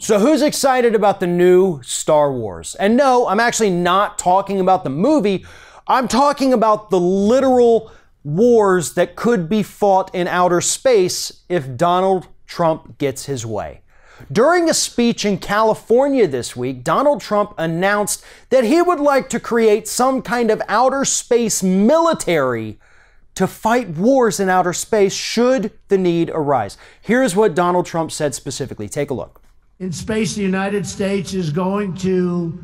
So who's excited about the new Star Wars? And no, I'm actually not talking about the movie. I'm talking about the literal wars that could be fought in outer space if Donald Trump gets his way. During a speech in California this week, Donald Trump announced that he would like to create some kind of outer space military to fight wars in outer space should the need arise. Here's what Donald Trump said specifically. Take a look. In space, the United States is going to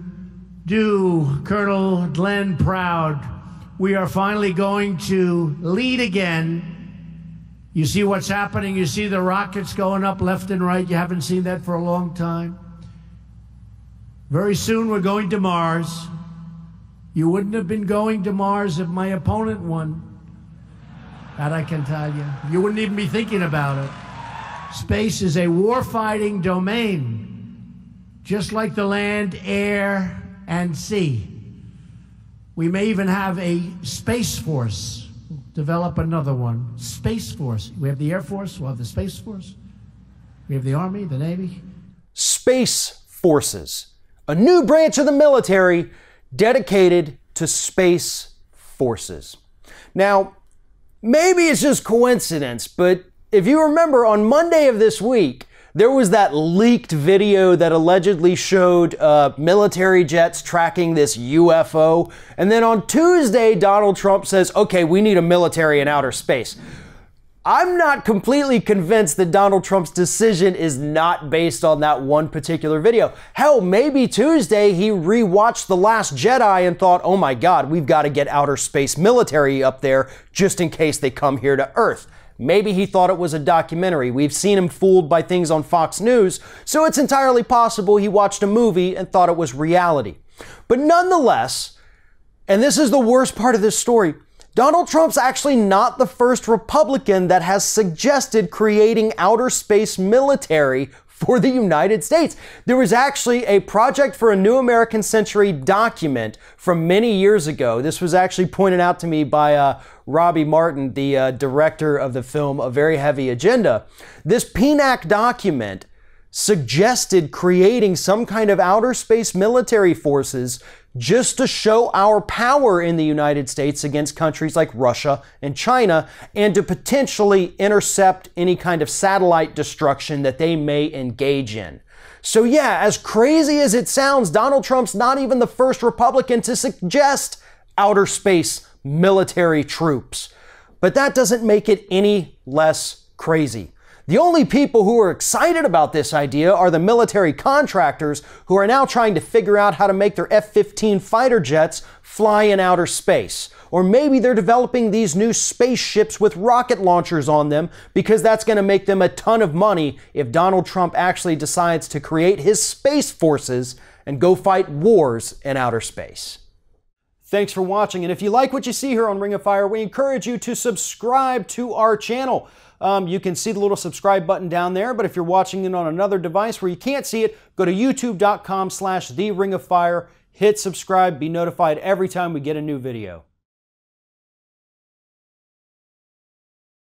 do Colonel Glenn proud. We are finally going to lead again. You see what's happening. You see the rockets going up left and right. You haven't seen that for a long time. Very soon we're going to Mars. You wouldn't have been going to Mars if my opponent won. That I can tell you. You wouldn't even be thinking about it. Space is a war-fighting domain, just like the land, air, and sea. We may even have a Space Force, develop another one. Space Force. We have the Air Force, we'll have the Space Force. We have the Army, the Navy. Space Forces, a new branch of the military dedicated to space forces. Now, maybe it's just coincidence, but if you remember, on Monday of this week, there was that leaked video that allegedly showed military jets tracking this UFO. And then on Tuesday, Donald Trump says, okay, we need a military in outer space. I'm not completely convinced that Donald Trump's decision is not based on that one particular video. Hell, maybe Tuesday he rewatched The Last Jedi and thought, oh my God, we've got to get outer space military up there just in case they come here to Earth. Maybe he thought it was a documentary. We've seen him fooled by things on Fox News, so it's entirely possible he watched a movie and thought it was reality. But nonetheless, and this is the worst part of this story, Donald Trump's actually not the first Republican that has suggested creating outer space military for the United States. There was actually a Project for a New American Century document from many years ago. This was actually pointed out to me by Robbie Martin, the director of the film A Very Heavy Agenda. This PNAC document suggested creating some kind of outer space military forces just to show our power in the United States against countries like Russia and China, and to potentially intercept any kind of satellite destruction that they may engage in. So yeah, as crazy as it sounds, Donald Trump's not even the first Republican to suggest outer space military troops. But that doesn't make it any less crazy. The only people who are excited about this idea are the military contractors who are now trying to figure out how to make their F-15 fighter jets fly in outer space. Or maybe they're developing these new spaceships with rocket launchers on them because that's going to make them a ton of money if Donald Trump actually decides to create his space forces and go fight wars in outer space. Thanks for watching, and if you like what you see here on Ring of Fire, we encourage you to subscribe to our channel. You can see the little subscribe button down there, but if you're watching it on another device where you can't see it, go to youtube.com/TheRingOfFire, hit subscribe, be notified every time we get a new video.